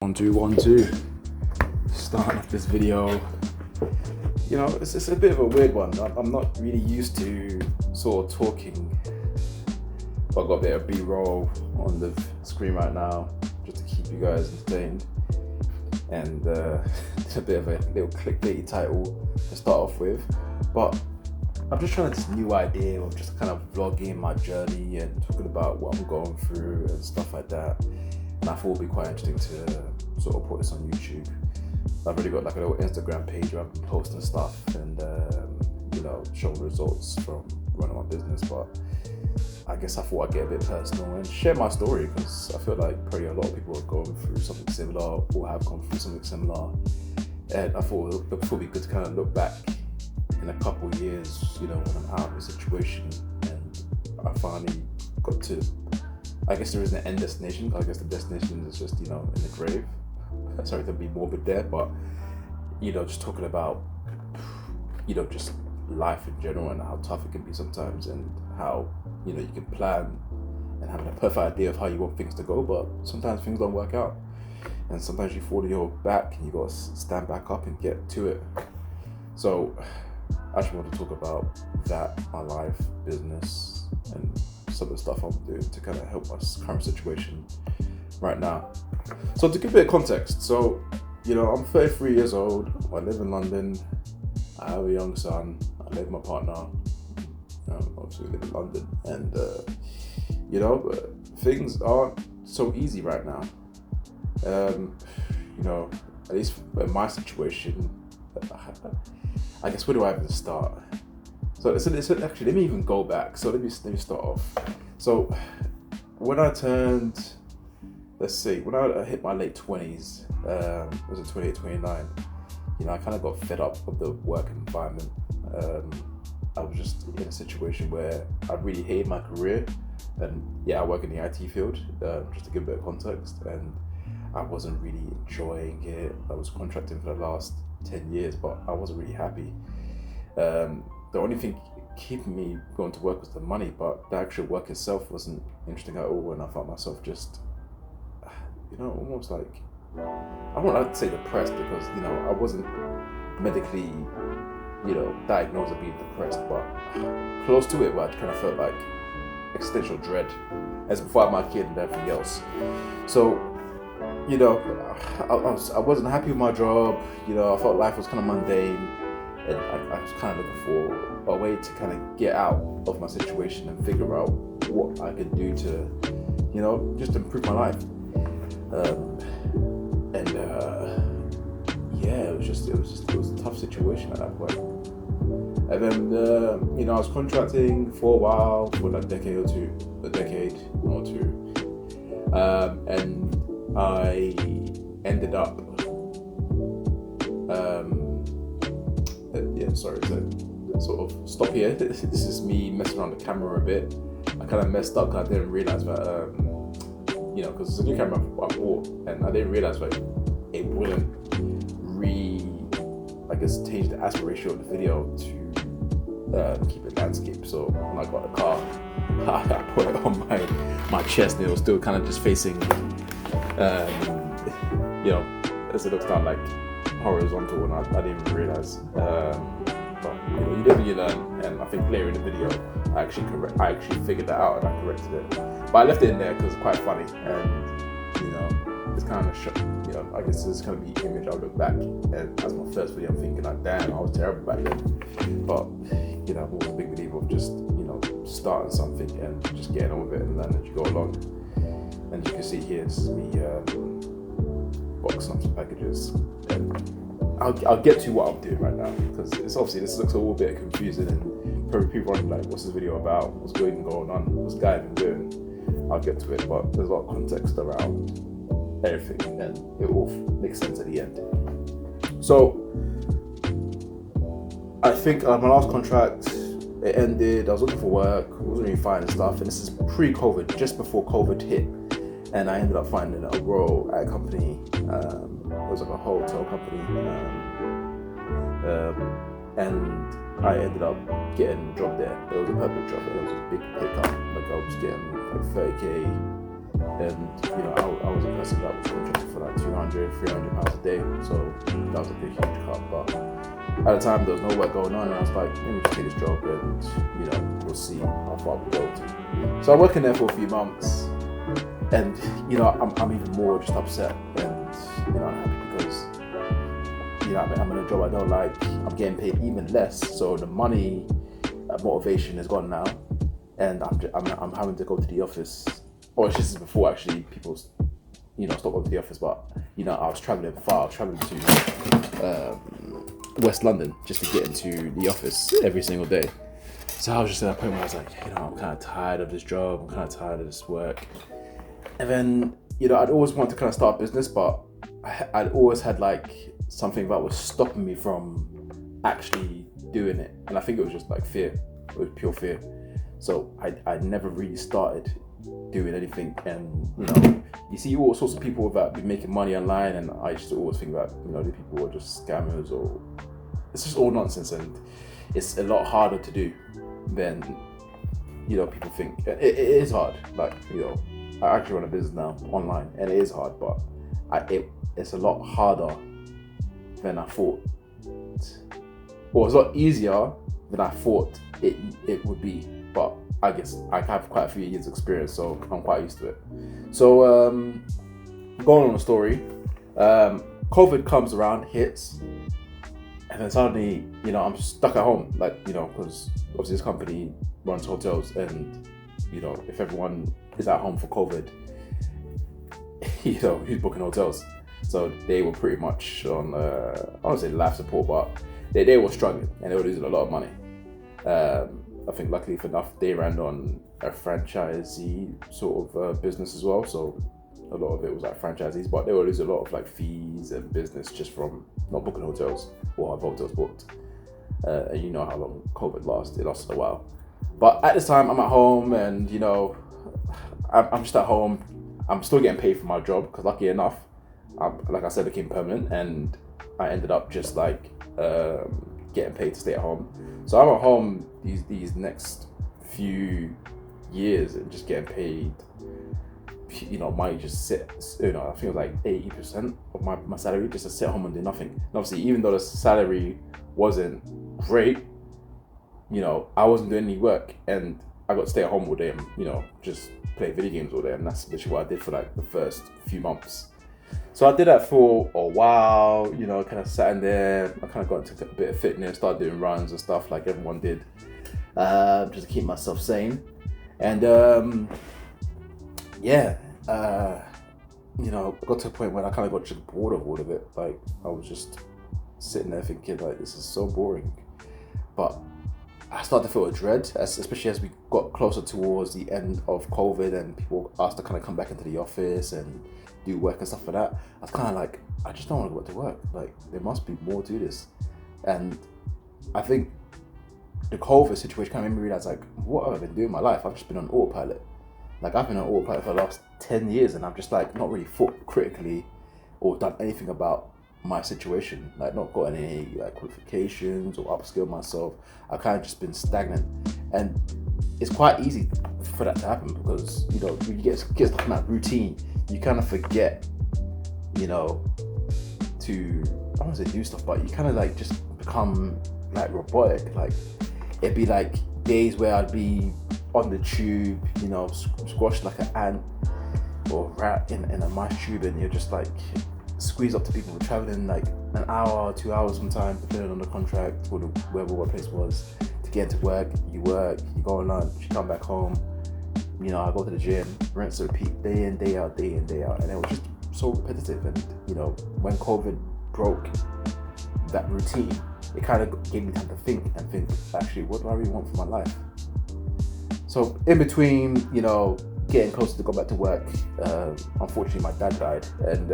1 2 1 2. Starting off this video. You know, it's a bit of a weird one. I'm not really used to sort of talking. But I've got a bit of B-roll on the screen right now just to keep you guys entertained. And a bit of a little clickbaity title to start off with. But I'm just trying this new idea of just kind of vlogging my journey and talking about what I'm going through and stuff like that. And I thought it would be quite interesting to sort of put this on YouTube. I've already got like a little Instagram page where I've been posting stuff and showing results from running my business. But I guess I thought I'd get a bit personal and share my story, because I feel like probably a lot of people are going through something similar or have gone through something similar. And I thought it would be good to kind of look back in a couple of years, when I'm out of a situation and I finally got to, I guess there is an end destination. I guess the destination is just, in the grave. Sorry to be morbid there, but, just talking about, just life in general and how tough it can be sometimes, and how, you can plan and have a perfect idea of how you want things to go, but sometimes things don't work out. And sometimes you fall to your back and you got to stand back up and get to it. So I just want to talk about that, my life, business, and some of the stuff I'm doing to kind of help my current situation right now. So to give a bit of context, so, I'm 33 years old, I live in London, I have a young son, I live with my partner, obviously we live in London, and, things aren't so easy right now. At least in my situation, I guess where do I even start? So actually, let me even go back. So let me start off. So when I turned, when I hit my late 20s, was it 28, 29, I kind of got fed up with the work environment. I was just in a situation where I really hated my career. And I work in the IT field, just to give a bit of context, and I wasn't really enjoying it. I was contracting for the last 10 years, but I wasn't really happy. The only thing keeping me going to work was the money, but the actual work itself wasn't interesting at all, and I found myself just, almost like, I won't like to say depressed, because, I wasn't medically, diagnosed as being depressed, but close to it, where I kind of felt like existential dread, as before I had my kid and everything else. So, I wasn't happy with my job. I felt life was kind of mundane, and I was kind of looking for a way to kind of get out of my situation and figure out what I could do to, just improve my life. It was a tough situation at that point. And then, I was contracting for a while, for like a decade or two. And I ended up, sorry to sort of stop here. This is me messing around the camera a bit. I kind of messed up because I didn't realize that, because it's a new camera I bought, and I didn't realize that it wouldn't change the aspect ratio of the video to keep it landscape. So when I got the car, I put it on my chest, and it was still kind of just facing, as it looks down like horizontal, and I didn't even realize. But you live and you learn, and I think later in the video I actually figured that out and I corrected it. But I left it in there because it's quite funny, and it's kind of I guess this is kind of the image I'll look back, and as my first video I'm thinking like, damn, I was terrible back then. But I'm always a big believer of just starting something and just getting on with it, and then as you go along. And you can see here, this is me boxing up some packages, and I'll get to what I'm doing right now, because it's obviously, this looks a little bit confusing, and probably people are like, what's this video about, what's going on, what's the guy even doing? I'll get to it, but there's a lot of context around everything, and it will make sense at the end. So I think my last contract, it ended. I was looking for work, wasn't really finding stuff, and this is pre-COVID, just before COVID hit, and I ended up finding a role at a company. It was like a hotel company, and I ended up getting a job there. It was a perfect job. It was a big pickup. Like I was getting like 30k and I was a person that was contracted for like 200, 300 pounds a day, so that was a big huge cut. But at the time there was no work going on, and I was like, let me just take this job, and we'll see how far we go to. So I'm working there for a few months, and I'm even more just upset and unhappy because I'm in a job I don't like. I'm getting paid even less, so the money motivation is gone now, and I'm having to go to the office. Or this is before actually people stopped going to the office, but I was traveling far. I was traveling to West London just to get into the office every single day. So I was just at a point where I was like, I'm kind of tired of this job. I'm kind of tired of this work. And then I'd always wanted to kind of start a business, but I'd always had like something that was stopping me from actually doing it, and I think it was just like fear. It was pure fear. So I never really started doing anything, and you see all sorts of people that be making money online, and I just always think that the people are just scammers, or it's just all nonsense, and it's a lot harder to do than people think. It is hard. Like I actually run a business now online, and it is hard, but it's a lot harder than I thought, or it's a lot easier than I thought it would be. But I guess I have quite a few years experience, so I'm quite used to it. So going on the story, COVID comes around, hits, and then suddenly I'm stuck at home, like because obviously this company runs hotels, and if everyone is at home for COVID, who's booking hotels? So they were pretty much on I won't say life support, but they were struggling and they were losing a lot of money. I think luckily enough, they ran on a franchisee sort of business as well. So a lot of it was like franchisees, but they were losing a lot of like fees and business just from not booking hotels or have hotels booked. And you know how long COVID lasted. It lasted a while. But at this time, I'm at home, and I'm just at home. I'm still getting paid for my job because lucky enough, like I said, became permanent, and I ended up just like getting paid to stay at home. So I'm at home these next few years and just getting paid. Money just sit. I think it was like 80% of my salary just to sit at home and do nothing. And obviously, even though the salary wasn't great, I wasn't doing any work, and I got to stay at home all day and just play video games all day, and that's literally what I did for like the first few months. So I did that for a while, kind of sat in there. I kind of got into a bit of fitness, started doing runs and stuff like everyone did, just to keep myself sane. And got to a point where I kind of got just bored of all of it. Like I was just sitting there thinking like, this is so boring. But I started to feel a dread, especially as we got closer towards the end of COVID and people asked to kind of come back into the office and do work and stuff like that. I was kind of like, I just don't want to go back to work. Like there must be more to this. And I think the COVID situation kind of made me realize like, what have I been doing in my life? I've just been on autopilot. Like I've been on autopilot for the last 10 years, and I've just like not really thought critically or done anything about my situation, like not got any like qualifications or upskill myself. I've kind of just been stagnant, and it's quite easy for that to happen because when you get stuck in that routine, you kind of forget to, I don't want to say do stuff, but you kind of like just become like robotic. Like it'd be like days where I'd be on the tube, squashed like an ant or rat in a mice tube, and you're just like squeeze up to people who are traveling like an hour, 2 hours sometimes, depending on the contract or wherever what place was, to get into work, you go on lunch, you come back home, I go to the gym, rinse and repeat day in, day out, and it was just so repetitive. And when COVID broke that routine, it kind of gave me time to think, actually, what do I really want for my life? So in between, getting closer to go back to work, unfortunately my dad died, and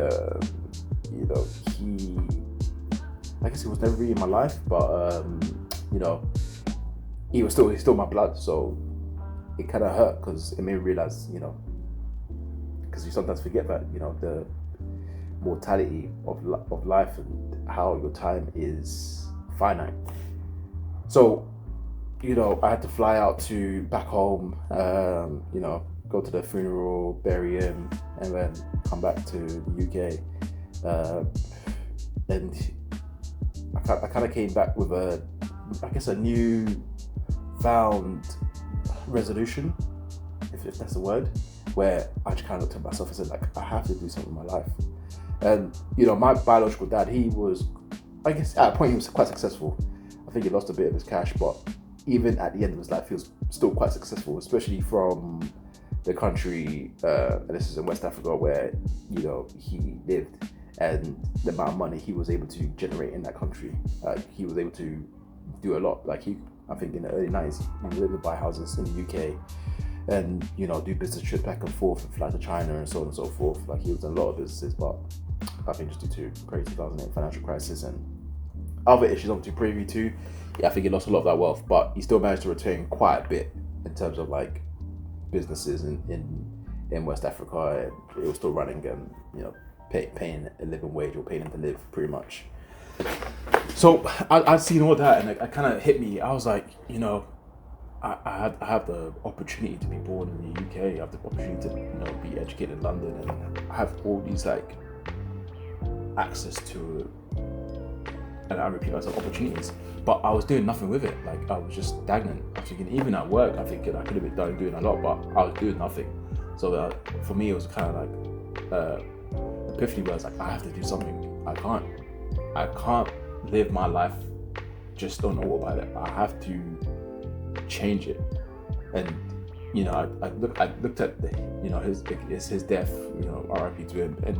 I guess he was never really in my life, but he's still my blood, so it kind of hurt because it made me realize, because you sometimes forget that, the mortality of life and how your time is finite. So I had to fly out to back home, go to the funeral, bury him, and then come back to the UK. And I kind of came back with a new found resolution, if that's the word, where I just kind of looked at myself and said, like, I have to do something with my life. And, my biological dad, he was, I guess at a point he was quite successful. I think he lost a bit of his cash, but even at the end of his life, he was still quite successful, especially from the country, and this is in West Africa, where, he lived, and the amount of money he was able to generate in that country. He was able to do a lot. Like I think in the early 90s, he was able to buy houses in the UK and, do business trips back and forth and fly to China and so on and so forth. Like he was in a lot of businesses, but I think just due to the great 2008 financial crisis and other issues I'm too privy to, I think he lost a lot of that wealth, but he still managed to retain quite a bit in terms of like businesses in West Africa. It was still running and, paying a living wage or paying him to live pretty much. So I'd seen all that and it kind of hit me. I was like, I have the opportunity to be born in the UK. I have the opportunity to, be educated in London, and I have all these like access to, and I repeat myself, opportunities. But I was doing nothing with it. Like I was just stagnant. I was thinking, even at work, I think I could have been doing a lot, but I was doing nothing. So for me, it was kind of like epiphany where I was like, I have to do something. I can't live my life just on autopilot. I have to change it. And I looked at his death, RIP to him, and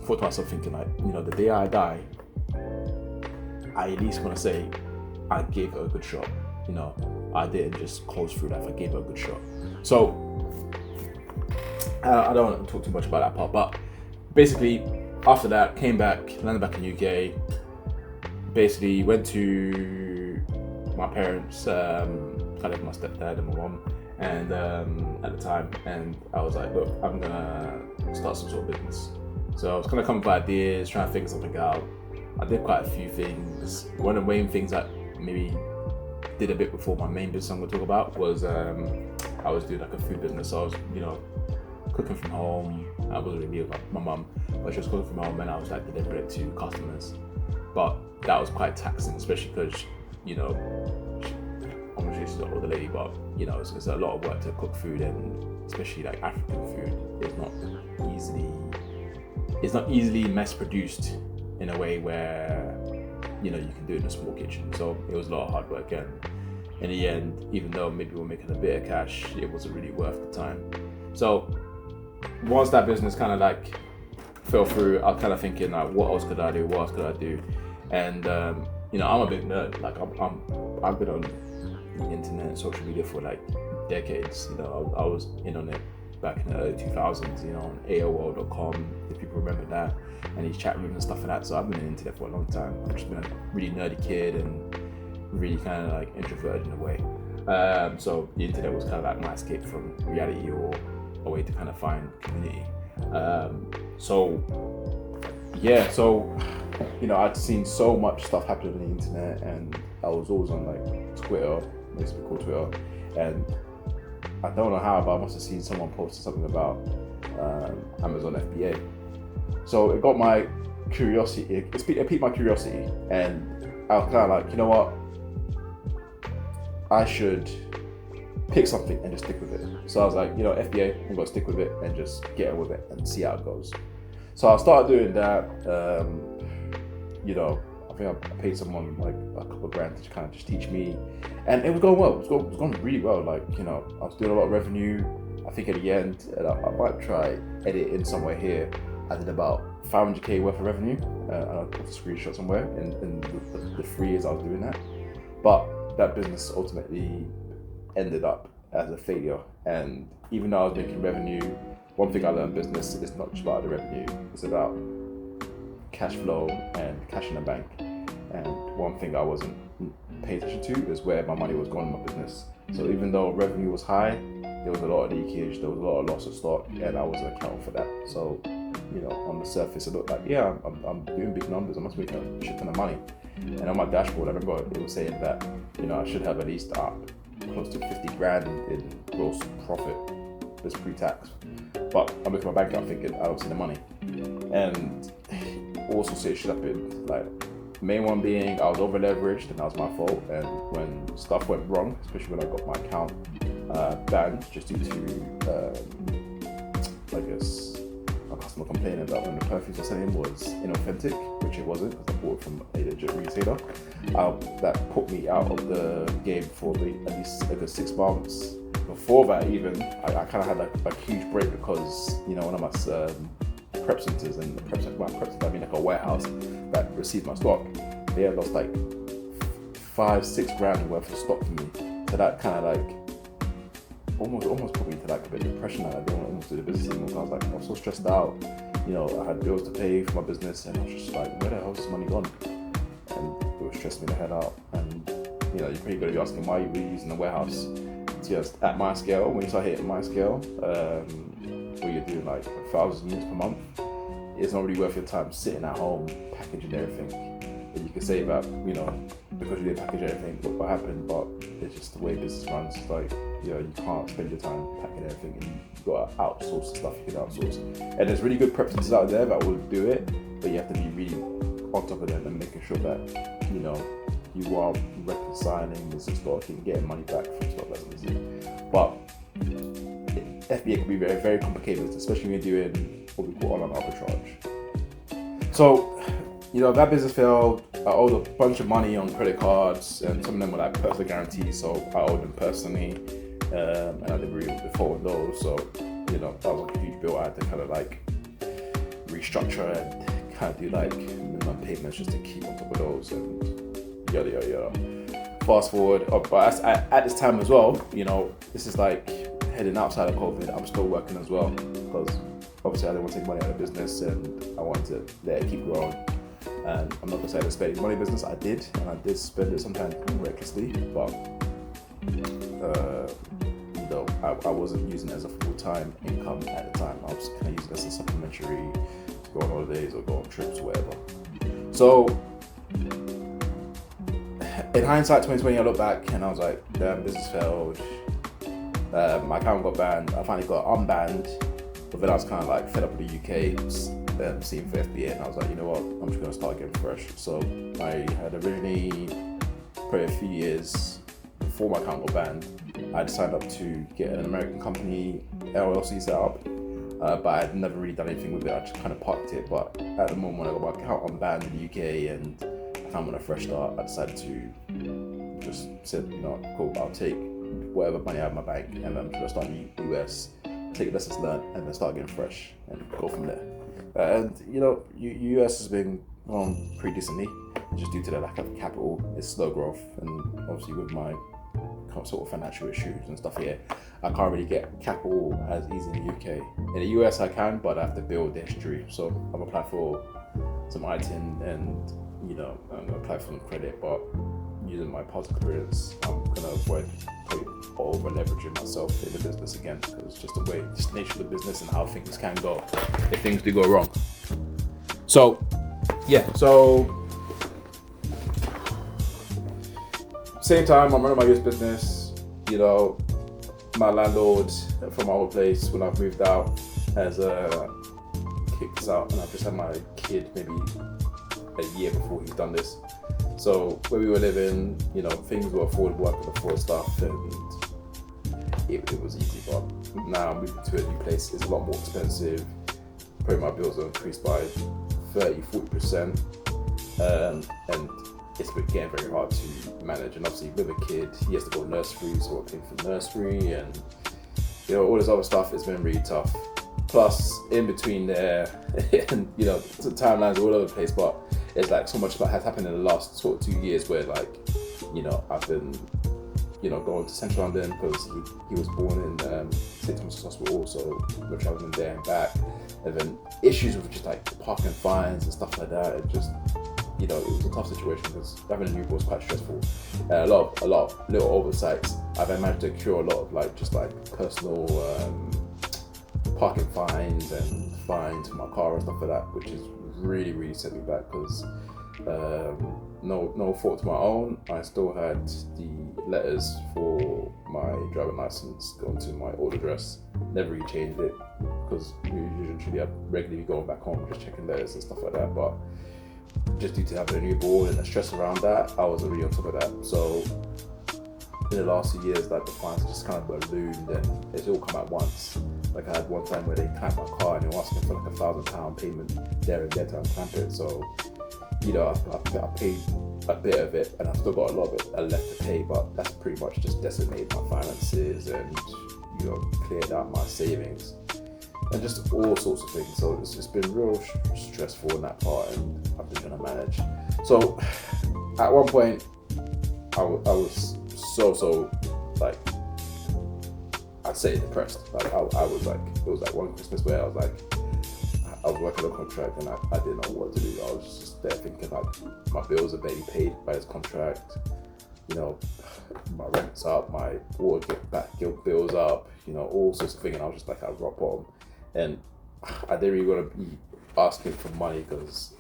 thought to myself thinking like, the day I die, I at least want to say I gave it a good shot. I didn't just close through life. I gave it a good shot. So I don't want to talk too much about that part, but basically after that, came back, landed back in UK, basically went to my parents, I lived with my stepdad and my mom, and at the time, and I was like, look, I'm gonna start some sort of business. So I was kind of coming up with ideas, trying to figure something out. I did quite a few things. One of the main things that maybe did a bit before my main business I'm gonna talk about was I was doing like a food business. So I was, cooking from home. I wasn't really with my mum, but she was cooking from home, and I was like delivering it to customers. But that was quite taxing, especially because, I'm not sure she's an older lady, but it's a lot of work to cook food, and especially like African food is not easily mass produced in a way where you can do it in a small kitchen. So it was a lot of hard work, and in the end, even though maybe we were making a bit of cash, it wasn't really worth the time. So once that business kind of like fell through, I was kind of thinking like, what else could I do? And I'm a big nerd. Like I've been on the internet and social media for like decades. I was in on it back in the early 2000s. On AOL.com, if people remember that, and these chat rooms and stuff like that. So I've been on the internet for a long time. I've just been a really nerdy kid and really kind of like introverted in a way. So the internet was kind of like my escape from reality, or a way to kind of find community. So I'd seen so much stuff happen on the internet, and I was always on like Twitter, basically called Twitter, and I don't know how, but I must have seen someone posted something about Amazon FBA. So it got my curiosity, it piqued my curiosity, and I was kind of like, what? I should pick something and just stick with it. So I was like, FBA, I'm gonna stick with it and just get on with it and see how it goes. So I started doing that. I think I paid someone like a couple of grand to kind of just teach me, and it was going well. It was going really well. Like, I was doing a lot of revenue. I think at the end, and I might try edit in somewhere here, I did about 500k worth of revenue. And I'll put a screenshot somewhere in the 3 years I was doing that. But that business ultimately ended up as a failure. And even though I was making revenue, one thing I learned in business is not just about the revenue, it's about cash flow and cash in the bank. And one thing I wasn't paying attention to is where my money was going in my business. So even though revenue was high, there was a lot of leakage, there was a lot of loss of stock, and I wasn't accounting for that. So, on the surface it looked like, yeah, I'm doing big numbers, I must make a shit ton of money. And on my dashboard, I remember it was saying that, I should have at least close to 50 grand in gross profit just pre-tax. But I'm looking at my bank account thinking I don't see the money, and also say shit happened. Like main one being I was over leveraged and that was my fault. And when stuff went wrong, especially when I got my account banned just due to I guess a customer complaining that when the perfumes I sent him was inauthentic, which it wasn't because I bought it from a legit retailer. That put me out of the game for at least a good 6 months. Before that, even I kind of had like a huge break because one of my prep centers, and the prep center, I mean like a warehouse that received my stock, they had lost like 5-6 grand worth of stock for me. So that kind of like almost put me to like a bit of depression, and I didn't want to do the business anymore. I was like, I was so stressed out. I had bills to pay for my business, and I was just like, where the hell is this money gone? And it was stressing me the head out. And you're probably going to be asking why you were using the warehouse. Just at my scale, when you start hitting my scale, where you're doing like 1,000 units per month, it's not really worth your time sitting at home packaging everything. And you can say that, because you didn't package everything, look what happened, but it's just the way business runs. It's like, you can't spend your time packing everything, and you've got to outsource the stuff you can outsource. And there's really good prep centers out there that will do it, but you have to be really on top of them and making sure that, you are reconciling the stock and getting money back from stock that's missing. But FBA can be very, very complicated, especially when you're doing what we call online arbitrage. So, that business failed. I owed a bunch of money on credit cards, and some of them were like personal guarantees, so I owed them personally, and I didn't really default on those. So, that was like a huge bill. I had to kind of like restructure and kind of do like minimum payments just to keep on top of those, and yada yada yada. Fast forward, but at this time as well, this is like heading outside of COVID. I'm still working as well because obviously I didn't want to take money out of business, and I wanted to let it keep growing. And I'm not gonna say I didn't spend money in business. I did, and I did spend it sometimes recklessly, but I wasn't using it as a full-time income at the time. I was kind of using it as a supplementary to go on holidays or go on trips or whatever. So in hindsight, 2020, I look back and I was like, damn, business failed. My account got banned. I finally got unbanned, but then I was kind of like fed up with the UK scene for FBA, and I was like, you know what, I'm just gonna start again fresh. So I had originally, probably a few years before my account got banned, I decided up to get an American company LLC set up, but I had never really done anything with it. I just kind of parked it. But at the moment when I got my account unbanned in the UK and I found on a fresh start, I decided to just say, cool, I'll take whatever money I have in my bank, and then I'm gonna start in the US, take lessons learned, and then start getting fresh and go from there. And US has been going pretty decently, just due to the lack of capital. It's slow growth, and obviously with my sort of financial issues and stuff here, I can't really get capital as easy in the UK. In the US I can, but I have to build the history. So I've applied for some ITIN, and I'm gonna apply for some credit, but using my past experience, I'm gonna avoid over leveraging myself in the business again, because it's just the nature of the business and how things can go if things do go wrong. So same time I'm running my US business. My landlord from my old place, when I've moved out, has kicked us out, and I've just had my kid maybe a year before he's done this. So where we were living, things were affordable, I could afford stuff, and it was easy. But now moving to a new place is a lot more expensive. Probably my bills have increased by 30-40%, and it's getting very hard to manage. And obviously with a kid, he has to go to nursery, so we're paying for nursery, and all this other stuff has been really tough. Plus in between there, and the timelines are all over the place, but it's like so much that has happened in the last sort of 2 years where I've been going to Central London because he was born in St Thomas's Hospital, so we're traveling there and back, and then issues with just like parking fines and stuff like that. It just it was a tough situation because having a newborn was quite stressful. A lot of little oversights. I've managed to cure a lot of just personal parking fines and fines for my car and stuff like that, which is really, really set me back because no fault of my own. I still had the letters for my driving license going to my old address, never really changed it because we usually are regularly going back home, just checking letters and stuff like that. But just due to having a newborn and the stress around that, I wasn't really on top of that. So in the last few years, like the fines just kind of ballooned and it's all come at once. Like I had one time where they clamped my car and they were asking for like £1,000 payment there and there to unclamp it. So, you know, I paid a bit of it and I've still got a lot of it left to pay, but that's pretty much just decimated my finances and, you know, cleared out my savings and just all sorts of things. So it's been real stressful in that part and I've been trying to manage. So at one point I was so like, I'd say depressed. Like I was like, it was like one Christmas where I was working on a contract and I didn't know what to do. I was just there thinking like my bills are barely paid by this contract. You know, my rent's up, my water bills up, you know, all sorts of things. And I was just like at rock bottom. And I didn't really want to be asking for money because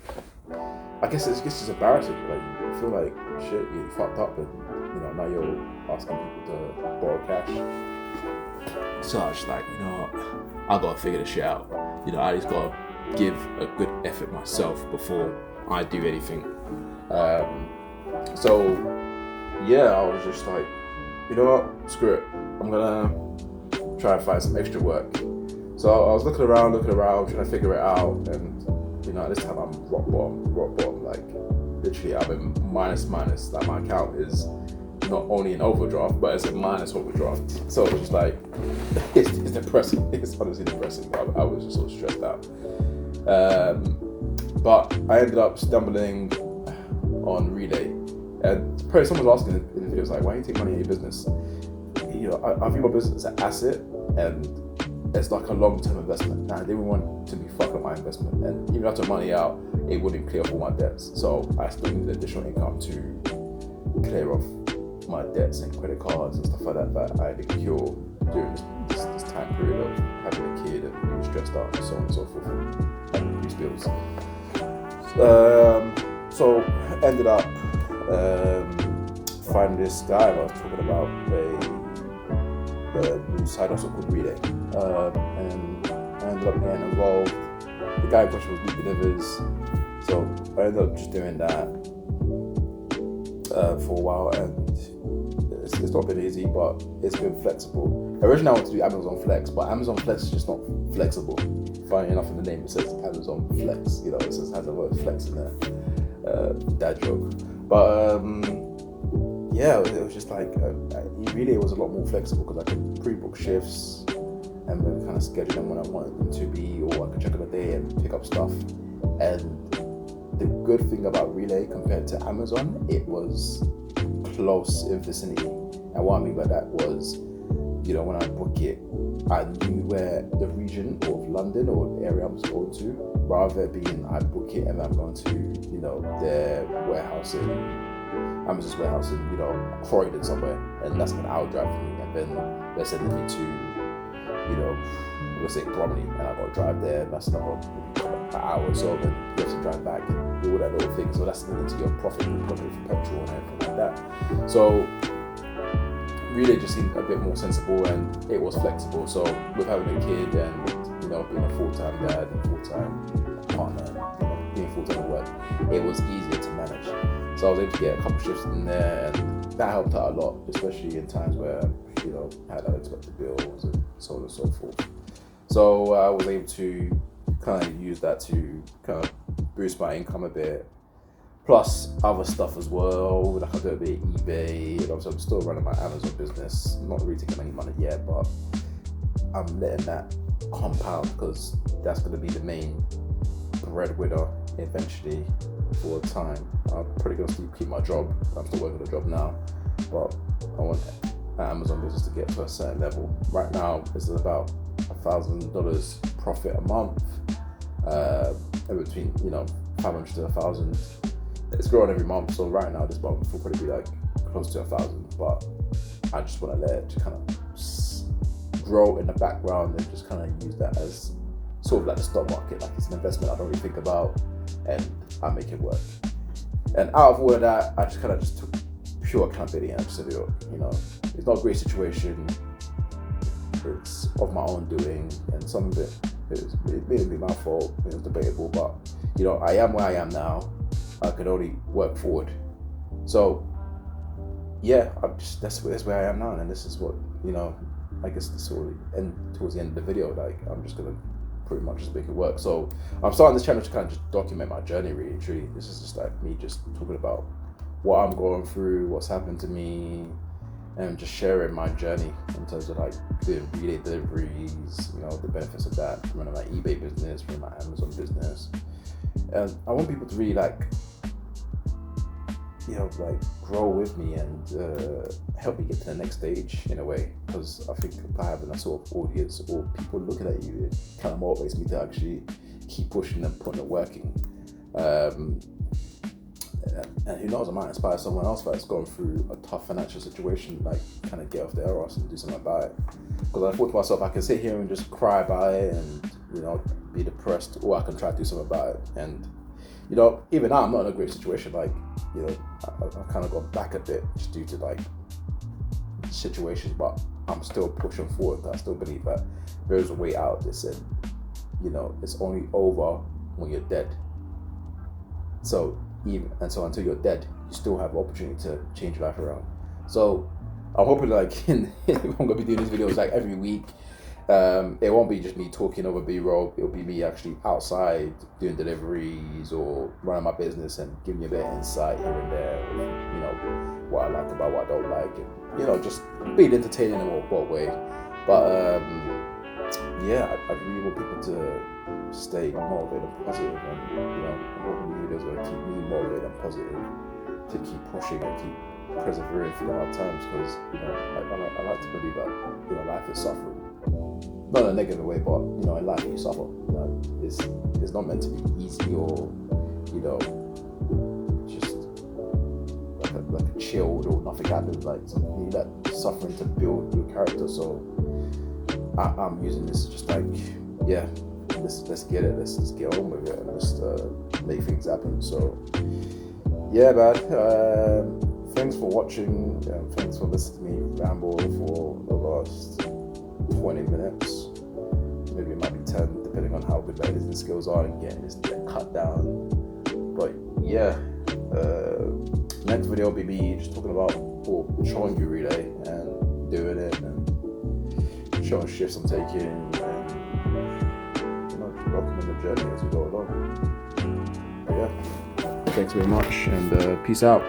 I guess it's just embarrassing. Like you feel like shit, you fucked up and you know, now you're asking people to borrow cash. So I was just like, you know what, I gotta figure this shit out. You know, I just gotta give a good effort myself before I do anything. So yeah, I was just like, you know what, screw it. I'm gonna try and find some extra work. So I was looking around, trying to figure it out, and you know, at this time I'm rock bottom. Like literally, I'm in minus. Like my account is not only an overdraft, but it's a minus overdraft. So it's just like, it's depressing. It's honestly depressing. I was just so stressed out. But I ended up stumbling on Relay. And probably someone was asking in the video, like, why do you take money in your business? You know, I view my business as an asset and it's like a long-term investment. Now, I didn't want to be fucking up my investment. And even after money out, it wouldn't clear off all my debts. So I still needed additional income to clear off my debts and credit cards and stuff like that I had incurred during this time period of having a kid and being stressed out and so on and so forth and having these bills. So ended up finding this guy I was talking about a new side hustle called Relay, and I ended up getting involved. The guy in question was Meat Delivers, so I ended up just doing that for a while, and it's not been easy, but it's been flexible. Originally I wanted to do Amazon Flex, but Amazon Flex is just not flexible. Funny enough, in the name it says Amazon Flex, you know, it has the word flex in there, dad joke. But yeah, it was just like, really it was a lot more flexible because I could pre-book shifts and then kind of schedule them when I wanted them to be, or I could check on a day and pick up stuff. And the good thing about Relay compared to Amazon, it was close in vicinity. And what I mean by that was, you know, when I book it, I knew where the region of London or the area I was going to, rather being I book it and I'm going to, you know, their warehouse in Amazon's warehouse in, you know, Croydon somewhere, and that's like an hour drive for me, and then they're sending me to, you know, let's say Bromley, and I've got to drive there, and that's another an hour or so, then you have to drive back and do all that little thing. So that's into your profit, probably for petrol and everything like that. So Relay just seemed a bit more sensible, and it was flexible. So with having a kid and, you know, being a full-time dad and full-time partner, you know, being full-time at work, it was easier to manage. So I was able to get a couple shifts in there, and that helped out a lot, especially in times where, you know, I had unexpected bills and so on and so forth. So I was able to kind of use that to kind of boost my income a bit, plus other stuff as well, like I do a bit of eBay, and obviously I'm still running my Amazon business. I'm not really taking any money yet, but I'm letting that compound because that's going to be the main breadwinner eventually for a time. I'm probably going to still keep my job. I'm still working a job now, but I want that Amazon business to get to a certain level. Right now, it's about $1,000 profit a month, in between, you know, 500 to 1,000. It's growing every month, so right now this month will probably be like close to 1,000, but I just want to let it kind of grow in the background and just kind of use that as sort of like the stock market, like it's an investment I don't really think about, and I make it work. And out of all of that, I just kind of just took pure accountability and I just said, you know, it's not a great situation. it's of my own doing, and some of it may be my fault. It was debatable, but you know, I am where I am now. I could only work forward. So yeah, that's where I am now, and this is what, you know, I guess towards the end of the video, like I'm just gonna pretty much just make it work. So I'm starting this channel to kind of just document my journey, really, truly. This is just like me just talking about what I'm going through, what's happened to me, and just sharing my journey in terms of like doing relay deliveries, you know, the benefits of that, running my eBay business, running my Amazon business. And I want people to really like, you know, like grow with me and help me get to the next stage in a way, because I think by having a sort of audience or people looking at you, it kind of motivates me to actually keep pushing and putting it working. And who knows, I might inspire someone else that's going through a tough financial situation, like kind of get off their arse and do something about it. Because I thought to myself, I can sit here and just cry about it and, you know, be depressed, or I can try to do something about it. And you know, even now I'm not in a great situation. Like, you know, I kind of got back a bit just due to like situations, but I'm still pushing forward. I still believe that there's a way out of this, and you know, it's only over when you're dead. So until you're dead, you still have the opportunity to change your life around. So I'm hoping like I'm gonna be doing these videos like every week. It won't be just me talking over B-roll. It'll be me actually outside doing deliveries or running my business and giving you a bit of insight here and there of, you know, what I like about what I don't like, and you know, just being entertaining in what way. But yeah, I really want people to stay motivated and positive, and you know, I'm hoping the videos are gonna keep me motivated and positive to keep pushing and keep persevering through the hard times, because you know, I like to believe that, you know, life is suffering. Not in a negative way, but you know, in life you suffer. You know, it's not meant to be easy or, you know, just like a chilled or nothing happens. Like, you need that suffering to build your character. So I'm using this just like, yeah, let's get it. Let's get on with it and just make things happen. So yeah, man. Thanks for watching. Thanks for listening to me ramble for the last 20 minutes, maybe it might be 10, depending on how good my editing skills are and getting this cut down. But yeah, next video will be me just talking about, or showing you relay and doing it and showing shifts I'm taking, and you know, just documenting the journey as we go along. But yeah, thanks very much, and peace out.